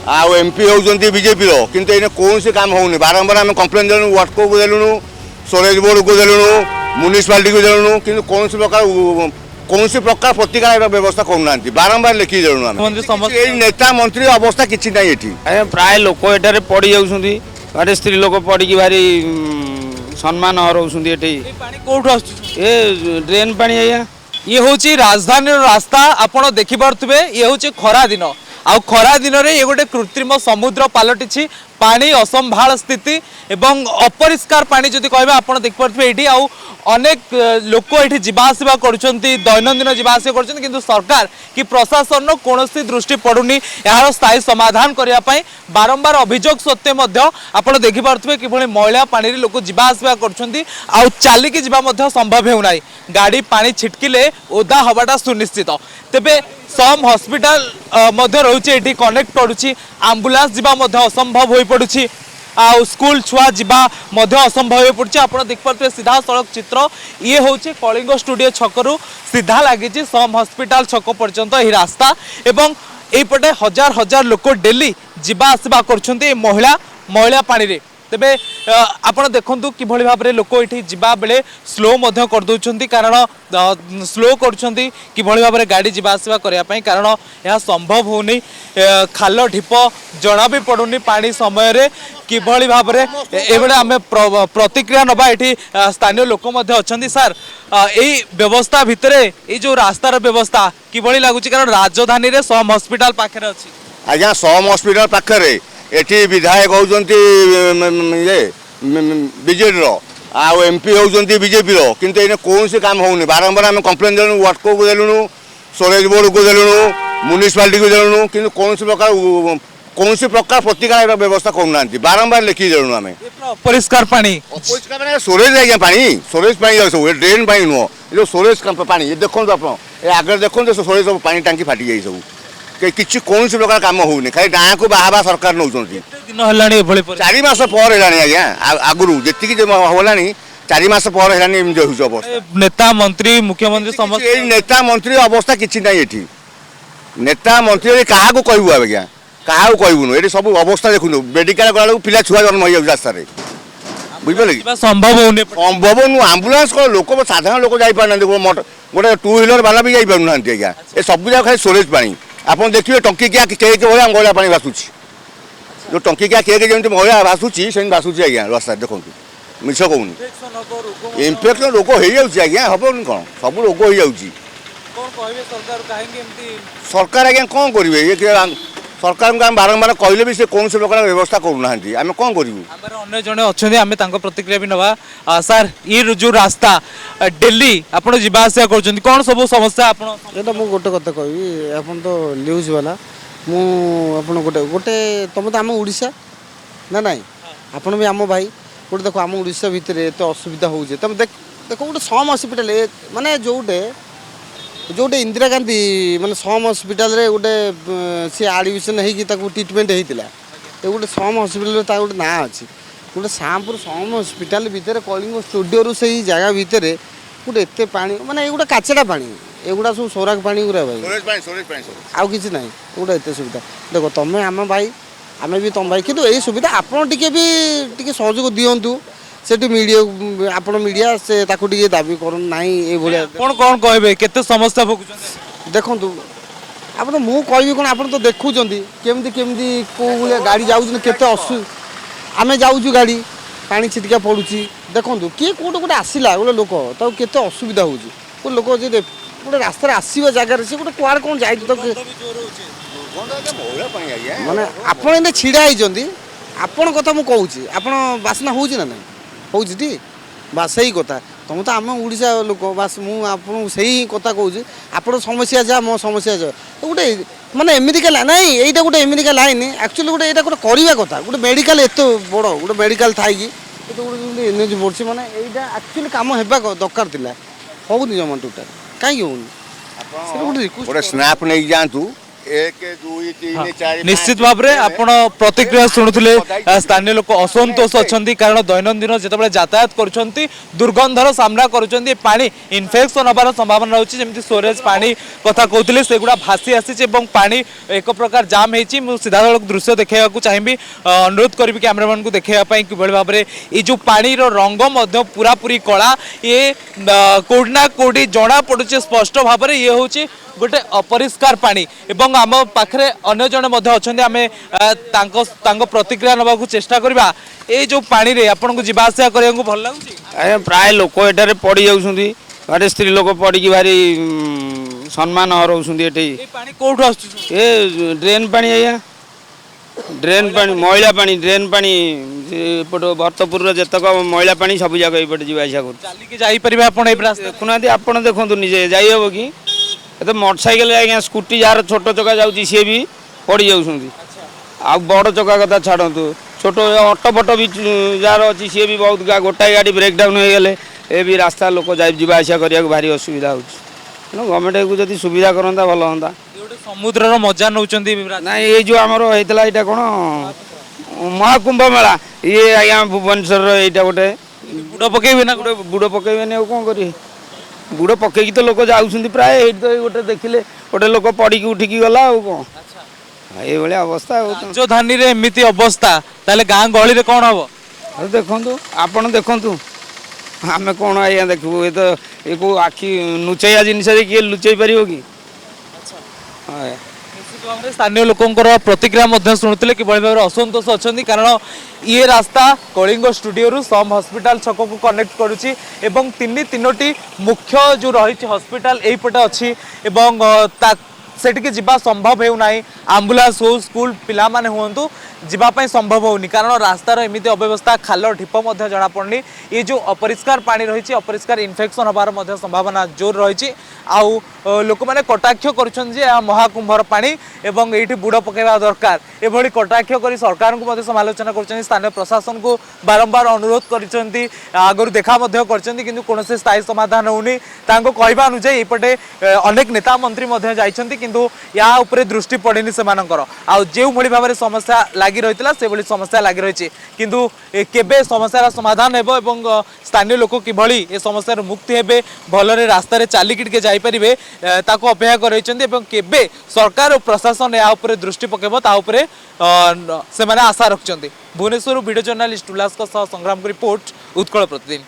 आउ एमपी होती बीजेपी किंतु ये कौन सी काम होनी बारंबार आम कंप्लेन देलु वाटको को देलुनु स्टोरेज बोर्ड को देलुनु म्यूनिसिपालिटी को देलुनु किंतु कौन सी प्रकार प्रतिकार व्यवस्था करना बारंबार लिखी देलुनु आम नेता मंत्री अवस्था किसी ना ये प्राय लोक एठारे पड़ी जाउछंती बारे स्त्री लोक पड़ी भारी सम्मान हरौछंती एठी कोठु ए ड्रेन पानी आया ये हूँ राजधानी रास्ता आपड़ देखिपे ये हूँ खरा दिन आ खरा दिन में ये गोटे कृत्रिम समुद्र पलटि पानी असंभाल स्थिति एवं अपरिष्कार पानी जदि कह आप देखिपे ये अनेक लोक ये जावासवा कर दैनंदिन जावासवा कर सरकार कि प्रशासन कौन दृष्टि पड़ुनी यार स्थायी समाधान करने बारंबार अभियोग सत्वे आप देखिपे कि मैला पानी लोक जावासवा कर चलिकी जा संभव होना गाड़ी पानी छिटकिले ओदा हवाटा सुनिश्चित तेबे सम हॉस्पिटल रोचे ये कनेक्ट करुच्ची आंबुलांस जावा असंभव हो पड़ुछि आ स्कूल छुआ जीवा असंभव हो पड़े आप देखिपे सीधा सड़क चित्र ये हूँ कलिंग स्टूडियो छकरू सीधा लगी सम हॉस्पिटल छक पर्यंत यह रास्ता एवं यपटे हजार हजार लोक डेली जीवा आसवा कर महिला पानी रे तेबे आपण देखंतु किभଳି भाबरे लोक एठी जिबा बेले स्लो मध्य कर दउछंती कारण स्लो करछंती किभଳି भाबरे गाड़ी जिबा आसवा करिया पई कारण यह संभव होनी खाल ढिप जना भी पडुनी पानी समय रे किभଳି भाबरे एबेले आमे प्रतिक्रिया नबा एठी स्थानीय लोक मध्य अछंती सर एई व्यवस्था भितरे ए जो रास्तार व्यवस्था किभଳି लागुची कारण राजधानी रे सम हॉस्पिटल पाखरे अछि आज्ञा सम हॉस्पिटल पाखरे एटी विधायक होती बीजेडी आउ एमपी होती बीजेपी किंतु ये कौन सी काम होनी बारंबार आम कंप्लेन देलु वाटको को देलुनु स्टोरेज बोर्ड को देलुनु म्यूनिसिपालिटी को देलुनु किंतु कौन सी प्रकार प्रतिकार व्यवस्था करना बारंबार लिखी देलुनु आम परिष्कार पानी स्टोरेज आज्ञा पानी स्टोरेज पानी ड्रेन पानी नुह जो स्टोरेज पानी ये देखो आप आगे देखो स्टोरेज सब पानी टांकी फाटी जाए सब किसी कौन सी प्रकार काम होनी खाली गाँ को बाहा सरकार नौ चार मास पर आज्ञा आगुरी जी होगा 4 मास पर नेता मंत्री मुख्यमंत्री नेता मंत्री अवस्था किसी ना ये नेता मंत्री क्या कहूँ आज्ञा क्या कहून ये सब अवस्था देखु मेडिकल गला पिला छुआ जन्म हो रास्ता बुझे संभव संभव नु आंबुलांस लोक साधारण लोक जापार गोटे 2 व्हीलर वाला भी जापार ना आज्ञा ये सब जगह खाली स्टोरेज पानी आप देखिए टंकिकिया केक भाया मैला पानी भासुची जो टंकिकिया केक जमी मैला भासुची से भासुची आज्ञा रास्ता देखो मिछ कहूनी इनफेक्शन रोग हो आज्ञा हम कौन सब रोग हो सरकार आज्ञा कौन करेंगे सरकार को बारंबार कहले भी से कौन से प्रकार व्यवस्था करूना आम कौन करूँ अन्य जड़े अच्छा प्रतिक्रिया भी नवा सर ये जो रास्ता डेली आप जावासा कर कौन सब समस्या आप गोटे कथा कहि आप तो न्यूज वाला मुझे गोटे गोटे तुम तो आम ओडिशा ना ना आपन भी आम भाई गोटे देखो आम ओडिशा भितर एत असुविधा हो तुम देखो गोटे सम हॉस्पिटल माने जोटे जोटे इंदिरा गांधी माने सम हॉस्पिटल रे गोटे सी एडमिशन हो ट्रिटमेंट होता है गोटे सम हॉस्पिटल गोटे ना अच्छी गोटे सांपुर सम हॉस्पिटल भितर कलिंग स्टूडियो रू से जगह भितर गोटे एत पानी माने गोटे काचड़ा पानी एगुड़ा सब सोराक पानी गुरा भाई आउ किसी ना गोटे एत सुविधा देखो तुम आम भाई आम भी तुम भाई कितु यही सुविधा आपड़ टे सहयोग दिंतु सेठी मीडिया आपण मीडिया से ताकू टिके दाबी करन नाही ए भलिया कोन कोन कहबे केते समस्या भोगुछन देखंतु आपण मु कहबी कोन आपण तो देखुचंदी केमदी केमदी को भलिया गाड़ी जाउछन केते असु आमे जाउछु गाड़ी पानी छिटका पडुची देखंतु के कोट कोट आसीला गोले लोक त केते असुविधा होउची को लोक जे गोटे रास्ता रे आसीबा जागा रे से गोटे कुआर कोन जाई तो माने आपण एने छिडा आइचंदी आपण कथा मु कहूची आपण बासना होउची ना नाही होउची टी बास सही कथा तुम तो आम ओडिशा लोक बास मुझे सही कथा कहूँ आप समस्या जा मो समस्या जा गोटे माने एमरिका ना यहीटा गोटे एमरिका लाइन एक्चुअली गोटे यहाँ गोटे करवा कथा गोटे मेडिकल एत बड़ गोटे मेडिकल थी गोटे एनर्जी बढ़ी माने यहाँ एक्चुअली कम होगा दरकार था हो जमा टोटाल कहीं गोटे स्नाप नहीं जातु 1 2 3 4 निश्चित भाव में आपण प्रतिक्रिया शुणुले स्थानीय लोक असंतोष अच्छा कारण दैनंदिन जिते यातायात कर दुर्गंधर सामना कर पानी इनफेक्शन हबार संभावना रही जमी सोरेज पानी कथा कहते सेगुड़ा भासी आसी पानी एक प्रकार जाम हो सीधा दृश्य देखा चाहिए अनुरोध करी कैमरामैन को देखापी कि भाव में ये जो पानी रंग पूरा पूरी कला ये कोडना कोडी जना पड़ुचे स्पष्ट भाव में ये हूँ गोटे अपरिष्कार पानी एवं आम पाखे अन्य जने अच्छा आम प्रतिक्रिया नवाक चेष्टा करवा ये जो पानी रे आपन को जीवा आसा करने को भल लगुच ଆଜ୍ଞା ପ୍ରାୟ ଲୋକ ଏଠାରେ ପଡ଼ି ଯାଉଛନ୍ତି ଘରେ ସ୍ତ୍ରୀ ଲୋକ ପଡ଼ିକି ଭାରି ସମ୍ମାନ ହରାଉଛନ୍ତି ଏଠି ये पानी कोठु आसुछ ଏ ଡ୍ରେନ୍ ପାଣି ଆଜ୍ଞା ଡ୍ରେନ୍ ପାଣି ମଇଳା ପାଣି ଡ୍ରେନ୍ ପାଣି ଏପଟ ଭରତପୁରର ଯେତକ ମଇଳା ପାଣି ସବୁ ଯାକ ଏପଟେ ଯିବା ଆସିବା କରୁଛି ଚାଲି के जाई परिबे आपन ए रास्ता ଦେଖୁନାହାନ୍ତି ଆପଣ ଦେଖନ୍ତୁ ନିଜେ ଯାଇ ହେବ କି ଏତେ ମୋଟରସାଇକେଲ ଆଜ୍ଞା ସ୍କୁଟି ଯାହାର ଛୋଟ ଚକା ଯାଉଛି ସିଏ ବି ପଡ଼ି ଯାଉଛନ୍ତି ଆଉ ବଡ଼ ଚକା କଥା ଛାଡ଼ନ୍ତୁ ଛୋଟ ଅଟୋ ଫଟୋ ବି ଯାହାର ଅଛି ସିଏ ବି ବହୁତ ଗୋଟାଏ ଗାଡ଼ି ବ୍ରେକ୍ ଡାଉନ୍ ହେଇଗଲେ ଏ ବି ରାସ୍ତା ଲୋକ ଯିବା ଆସିବା କରିବାକୁ ଭାରି ଅସୁବିଧା ହେଉଛି ତେଣୁ ଗଭର୍ଣ୍ଣମେଣ୍ଟକୁ ଯଦି ସୁବିଧା କରନ୍ତା ଭଲ ହୁଅନ୍ତା गोटे समुद्रर मजा नौचंदी ନାଇଁ ଏଇ ଯେଉଁ ଆମର ହେଇଥିଲା ଏଇଟା କ'ଣ ମହାକୁମ୍ଭ ମେଳା ଇଏ ଆଜ୍ଞା ଭୁବନେଶ୍ୱରର ଏଇଟା ଗୋଟେ बुड़ पकेबे ना ଗୋଟେ ବୁଡ଼ ପକେଇବେନି ଆଉ କ'ଣ କରିବେ ବୁଡ଼ ପକେଇକି ତ ଲୋକ ଯାଉଛନ୍ତି ପ୍ରାୟ ଏଇଠି ତ ଗୋଟେ ଦେଖିଲେ ଗୋଟେ ଲୋକ ପଡ଼ିକି ଉଠିକି ଗଲା ଆଉ କ'ଣ ଏଇଭଳିଆ ଅବସ୍ଥା ଆଉ राजधानी रे एमिति अवस्था ताले गाँ गहली रे कौन हबो ଆଉ ଦେଖନ୍ତୁ ଆପଣ ଦେଖନ୍ତୁ ଆମେ କ'ଣ ଆଜ୍ଞା ଦେଖିବୁ ଏ ତ ଏ କେଉଁ ଆଖି ଲୁଚେଇବା ଜିନିଷରେ କିଏ ଲୁଚେଇ ପାରିବ କି ହଁ स्थानीय लोकंकर प्रतिक्रिया मध्य शुणुते कि भाव में असंतोष अच्छा कारण ये रास्ता कलिंग स्टूडियो सम हॉस्पिटल छक को कनेक्ट करुच्ची एवं तीनोटी मुख्य जो रही हॉस्पिटल यहीपटे अच्छी सेटिके जीवा संभव हो ना आम्बुलांस हो स्कूल पिला माने हुंतु जीवाई संभव होनी कारण रास्तार एमती अव्यवस्था खाल ढीप जना पड़नी ये जो अपरिष्कार पानी रही अपरिष्कार इनफेक्शन हबार संभावना जोर रही आउ लोक मैंने कटाक्ष कर महाकुंभर पानी एवं ये बुड़ पकेवा दरकार एभली कटाक्ष कर सरकार को समालोचना कर स्थानीय प्रशासन को बारंबार अनुरोध कर आगु देखा कर कौन स्थायी समाधान होनी कहवा अनुजाई एपटे अनेक नेता मंत्री जाइछन्ति किंतु या उपरे दृष्टि पड़ेनि सेमानकर आउ जो भली भाव में समस्या लगी रही से भली समस्या लगी रही किंतु केबे समस्यार समाधान हेबो एवं स्थानीय लोक किभली ए समस्यार मुक्ति हेबे भलरे रास्तार चालिकी टिके जाई परिबे ताको अपेक्षा करैछन्ति एवं केबे सरकार और प्रशासन या उपरे दृष्टि पकेबो ता उपरे से माने आशा रखछन्ति। भुवनेश्वर वीडियो जर्नलिस्ट उल्लास संग्राम को रिपोर्ट उत्कल प्रतिदिन।